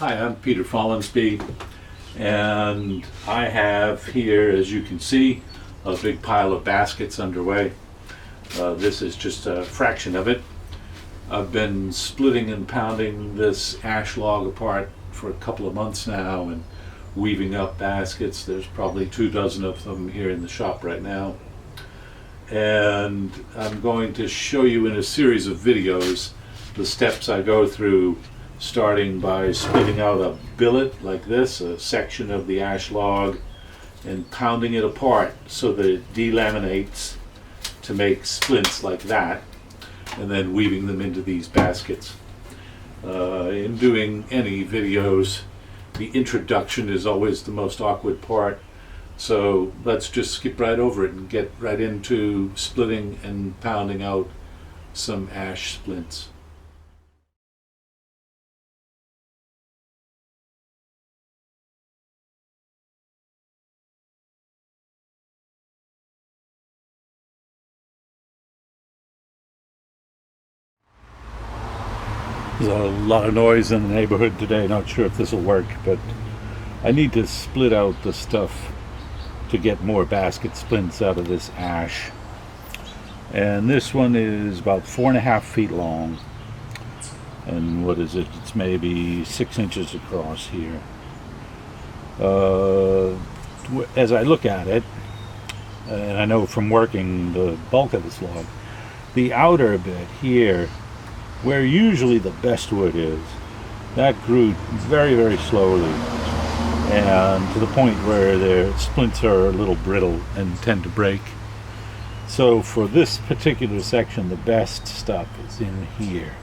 Hi, I'm Peter Follansbee, and I have here, as you can see, a big pile of baskets underway. This is just a fraction of it. I've been splitting and pounding this ash log apart for a couple of months now and weaving up baskets. There's probably 24 of them here in the shop right now. And I'm going to show you in a series of videos the steps I go through, starting by splitting out a billet like this, a section of the ash log, and pounding it apart so that it delaminates to make splints like that, and then weaving them into these baskets. In doing any videos, the introduction is always the most awkward part, so let's just skip right over it and get right into splitting and pounding out some ash splints. There's a lot of noise in the neighborhood today. Not sure if this will work, but I need to split out the stuff to get more basket splints out of this ash. And this one is about 4.5 feet long. And what is it? It's maybe 6 inches across here. As I look at it, and I know from working the bulk of this log, the outer bit here, where usually the best wood is, that grew very, very slowly, and to the point where their splints are a little brittle and tend to break. So for this particular section, the best stuff is in here.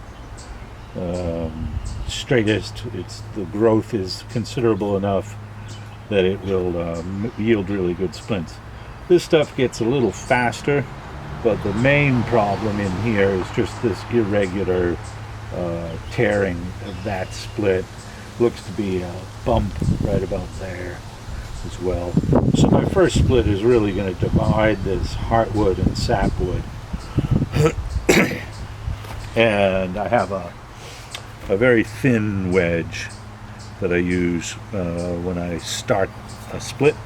Straightest, the growth is considerable enough that it will yield really good splints. This stuff gets a little faster, but the main problem in here is just this irregular tearing of that split. Looks to be a bump right about there as well. So my first split is really going to divide this heartwood and sapwood. And I have a very thin wedge that I use when I start a split.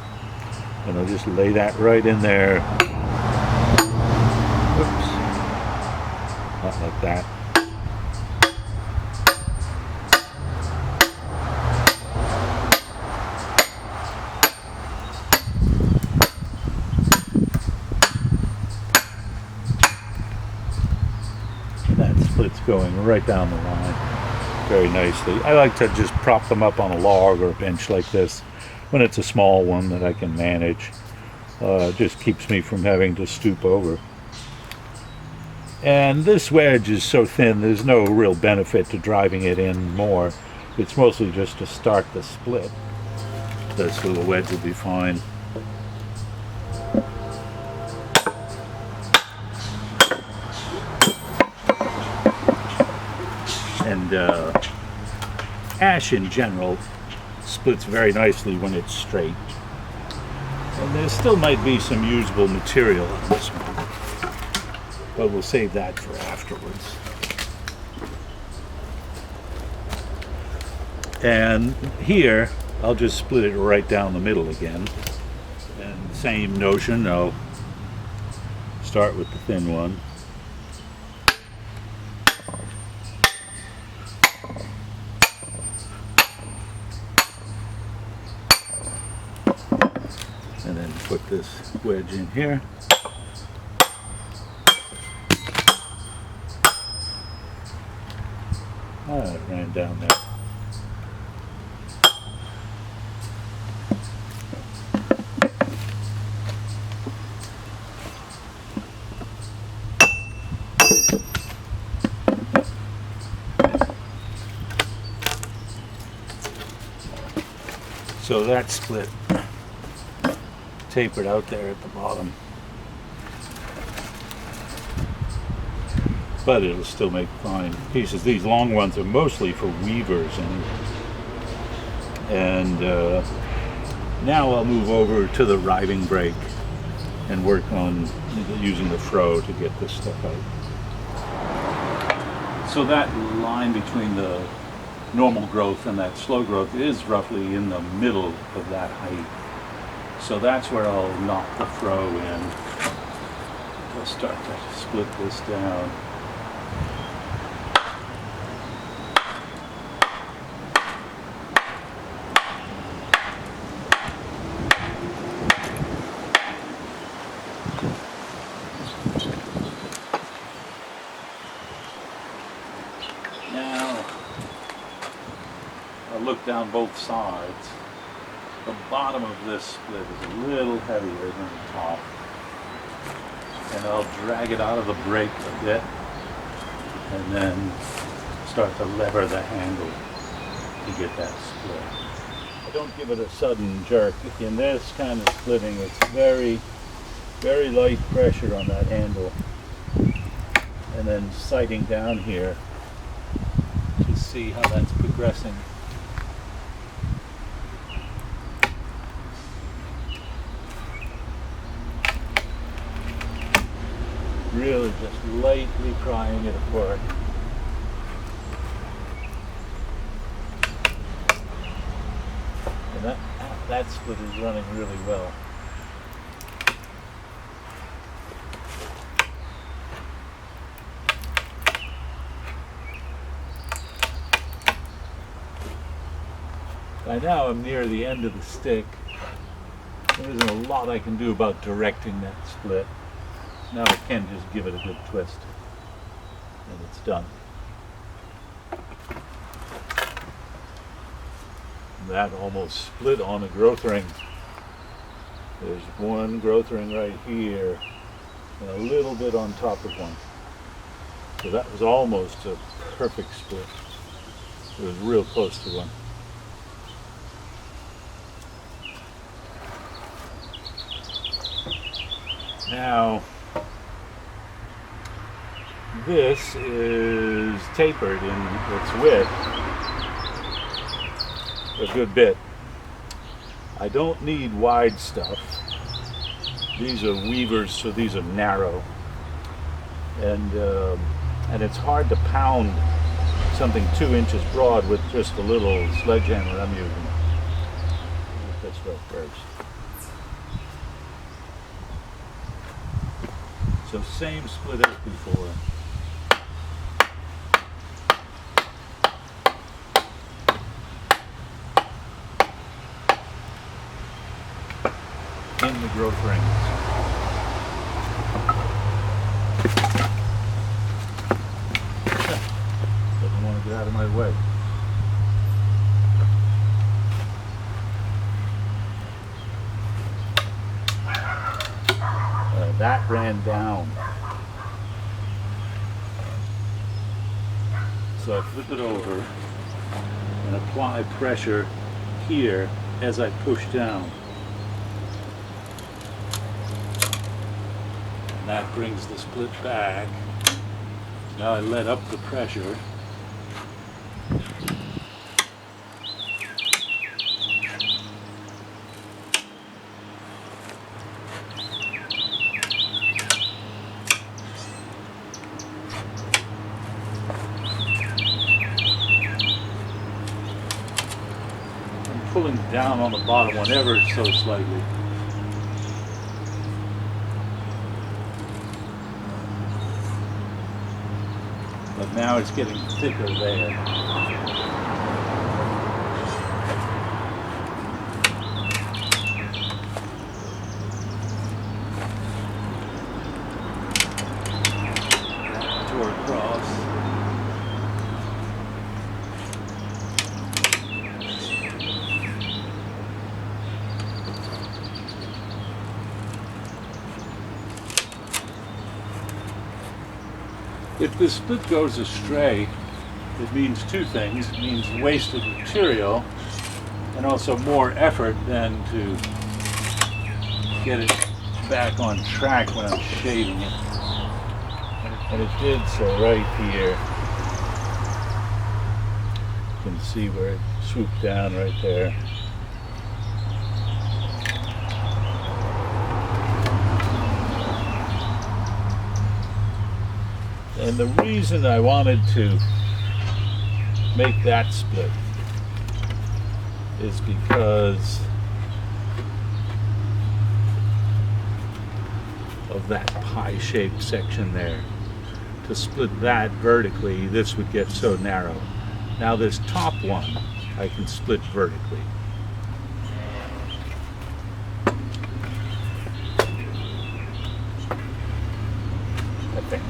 And I'll just lay that right in there. Oops, not like that. And that split's going right down the line very nicely. I like to just prop them up on a log or a bench like this when it's a small one that I can manage. It just keeps me from having to stoop over. And this wedge is so thin, there's no real benefit to driving it in more. It's mostly just to start the split. This little wedge will be fine. And ash in general splits very nicely when it's straight. And there still might be some usable material on this one, but we'll save that for afterwards. And here, I'll just split it right down the middle again. And same notion, I'll start with the thin one. And then put this wedge in here. It ran down there. So that split tapered out there at the bottom, but it'll still make fine pieces. These long ones are mostly for weavers, and now I'll move over to the riving brake and work on using the froe to get this stuff out. So that line between the normal growth and that slow growth is roughly in the middle of that height. So that's where I'll knock the fro in. I'll start to split this down. Now, I'll look down both sides. The bottom of this split is a little heavier than the top. And I'll drag it out of the break a bit and then start to lever the handle to get that split. I don't give it a sudden jerk. In this kind of splitting, it's very, very light pressure on that handle. And then sighting down here to see how that's progressing. Really just lightly prying it apart. And that split is running really well. By now I'm near the end of the stick. There isn't a lot I can do about directing that split. Now I can just give it a good twist, and it's done. That almost split on a growth ring. There's one growth ring right here, and a little bit on top of one. So that was almost a perfect split. It was real close to one. Now, this is tapered in its width a good bit. I don't need wide stuff. These are weavers, so these are narrow. And it's hard to pound something 2 inches broad with just a little sledgehammer I'm using. Get this right first. So same split as before. In the growth rings. Doesn't want to get out of my way. That ran down. So I flip it over and apply pressure here as I push down. And that brings the split back. Now I let up the pressure. Pulling down on the bottom one ever so slightly. But now it's getting thicker there. Tore across. If the split goes astray, it means two things. It means wasted material and also more effort than to get it back on track when I'm shaving it. And it did so right here. You can see where it swooped down right there. And the reason I wanted to make that split is because of that pie-shaped section there. To split that vertically, this would get so narrow. Now this top one, I can split vertically. I think.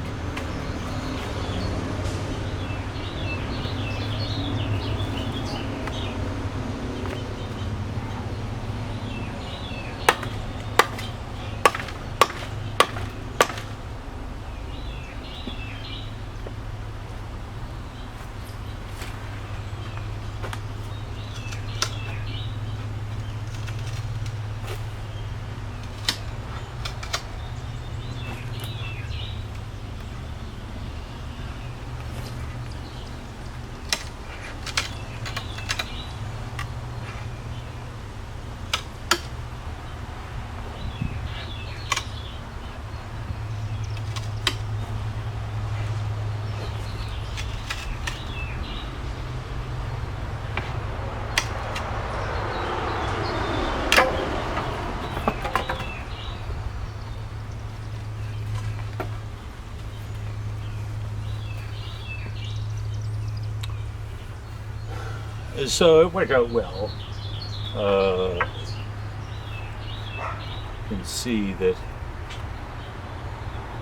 So it worked out well. You can see that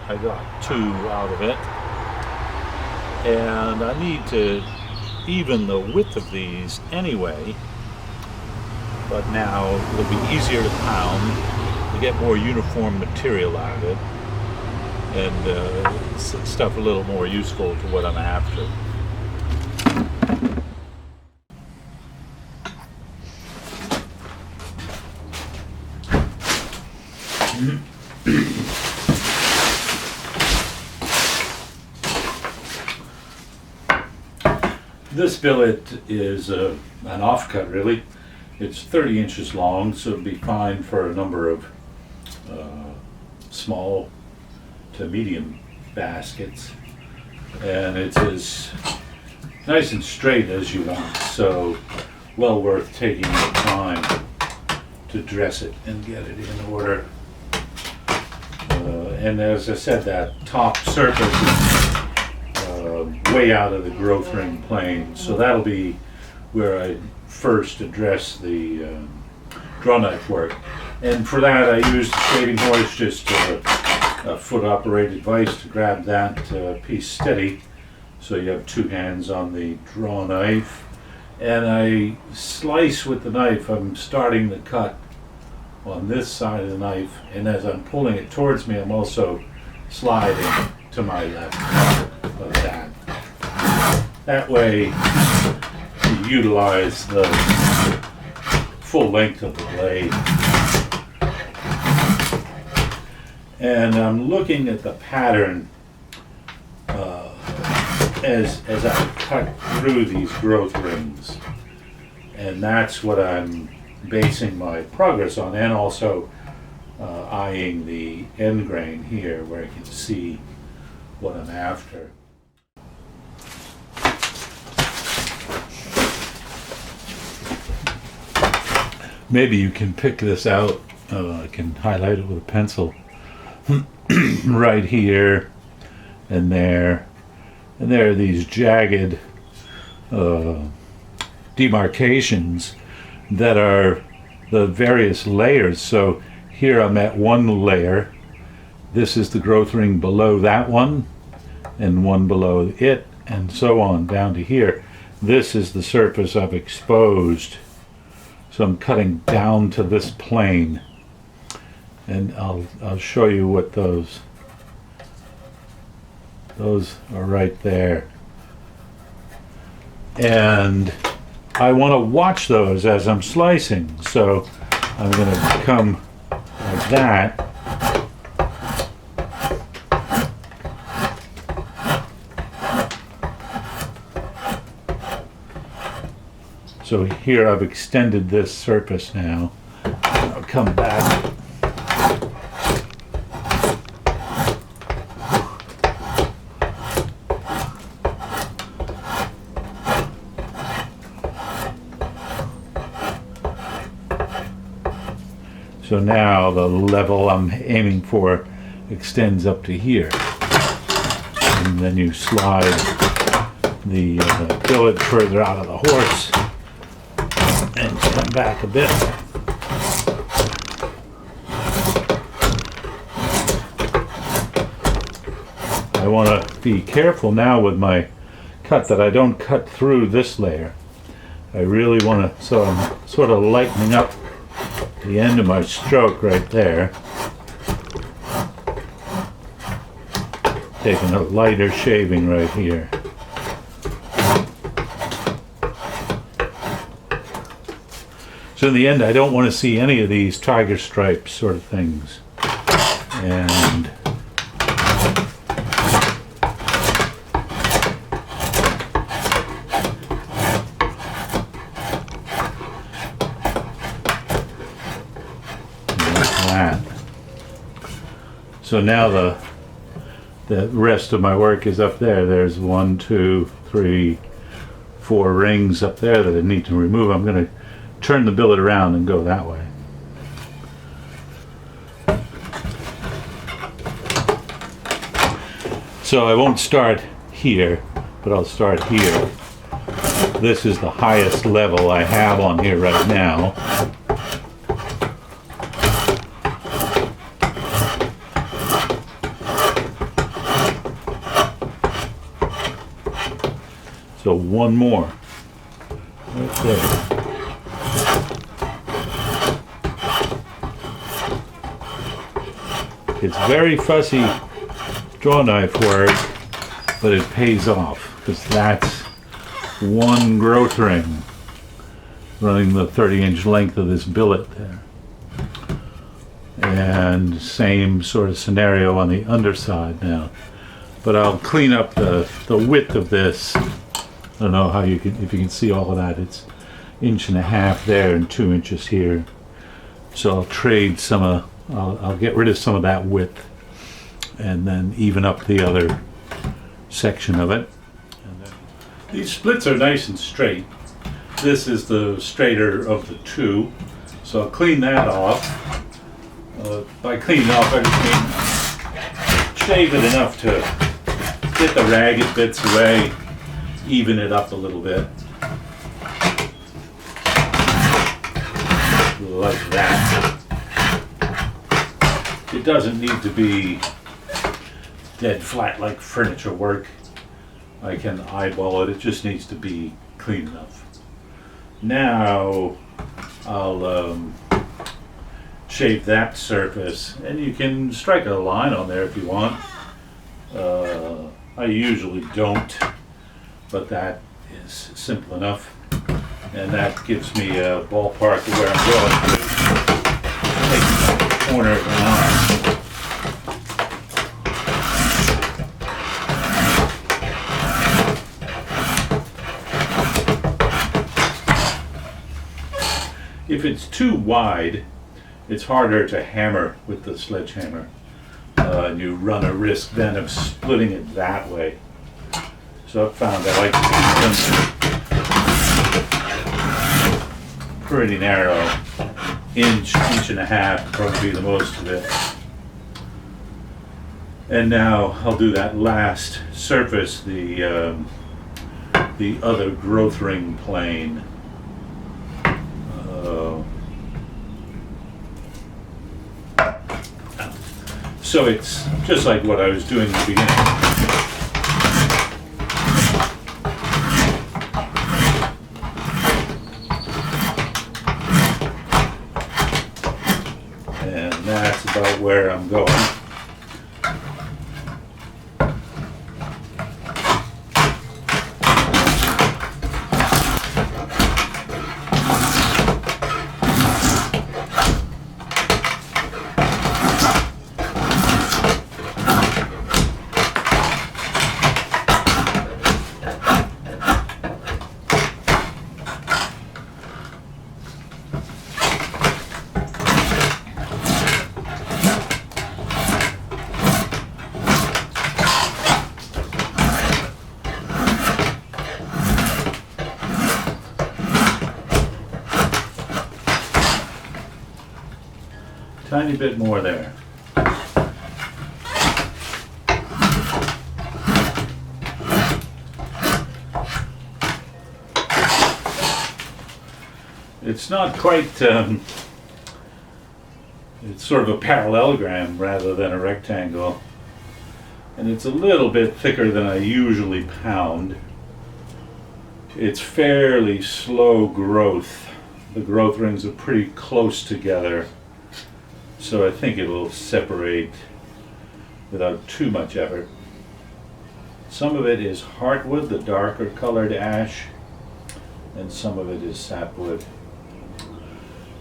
I got 2 out of it, and I need to even the width of these anyway, but now it'll be easier to pound to get more uniform material out of it, and stuff a little more useful to what I'm after. This billet is an offcut, really. It's 30 inches long, so it'd be fine for a number of small to medium baskets. And it's as nice and straight as you want, so well worth taking the time to dress it and get it in order. And as I said, that top surface is way out of the growth ring plane, so that'll be where I first address the draw knife work. And for that I used the shaving horse, just a foot operated vise to grab that piece steady, so you have 2 hands on the draw knife. And I slice with the knife. I'm starting the cut on this side of the knife, and as I'm pulling it towards me, I'm also sliding to my left like that. That way you utilize the full length of the blade. And I'm looking at the pattern as I cut through these growth rings, and that's what I'm basing my progress on, and also eyeing the end grain here where I can see what I'm after. Maybe you can pick this out. I can highlight it with a pencil. Right here and there. And there are these jagged demarcations that are the various layers. So here I'm at one layer. This is the growth ring below that one, and one below it, and so on down to here. This is the surface I've exposed. So I'm cutting down to this plane, and I'll show you what those are right there. And I want to watch those as I'm slicing, so I'm going to come like that. So here I've extended this surface now. I'll come back. So now the level I'm aiming for extends up to here. And then you slide the billet further out of the horse and come back a bit. I want to be careful now with my cut that I don't cut through this layer. I really want to, so I'm sort of lightening up the end of my stroke right there. Taking a lighter shaving right here. So in the end, I don't want to see any of these tiger stripes sort of things. And that. So now the rest of my work is up there. There's 1, 2, 3, 4 rings up there that I need to remove. I'm going to turn the billet around and go that way. So I won't start here, but I'll start here. This is the highest level I have on here right now. So one more, right there. It's very fussy drawknife work, but it pays off because that's one growth ring running the 30-inch length of this billet there. And same sort of scenario on the underside now. But I'll clean up the width of this. I don't know how if you can see all of that. It's 1.5 inches there and 2 inches here. So I'll trade some I'll get rid of some of that width and then even up the other section of it. And then these splits are nice and straight. This is the straighter of the two. So I'll clean that off. By cleaning off, I just mean shave it enough to get the ragged bits away, even it up a little bit. Like that. It doesn't need to be dead flat like furniture work. I can eyeball it. It just needs to be clean enough. Now I'll shave that surface, and you can strike a line on there if you want. I usually don't, but that is simple enough, and that gives me a ballpark of where I'm going to. Take the corner of the line. If it's too wide, it's harder to hammer with the sledgehammer. And you run a risk then of splitting it that way. So I've found I like to keep them pretty narrow. Inch and a half would probably be the most of it. And now I'll do that last surface, the other growth ring plane. So it's just like what I was doing in the beginning. And that's about where I'm going. tiny bit more there. It's not quite, it's sort of a parallelogram rather than a rectangle. And it's a little bit thicker than I usually pound. It's fairly slow growth. The growth rings are pretty close together, so I think it will separate without too much effort. Some of it is heartwood, the darker colored ash, and some of it is sapwood.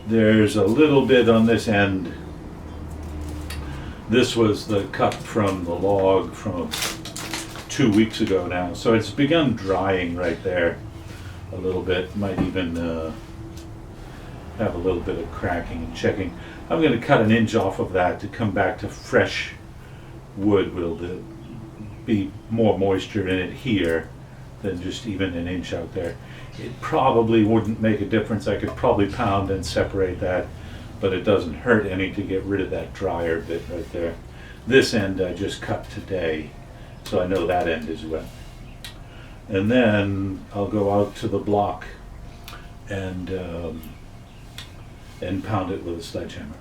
There's a little bit on this end. This was the cut from the log from 2 weeks ago now, so it's begun drying right there a little bit. Might even have a little bit of cracking and checking. I'm going to cut an inch off of that to come back to fresh wood. Will be more moisture in it here than just even an inch out there. It probably wouldn't make a difference. I could probably pound and separate that, but it doesn't hurt any to get rid of that drier bit right there. This end I just cut today, so I know that end is wet. And then I'll go out to the block and pound it with a sledgehammer.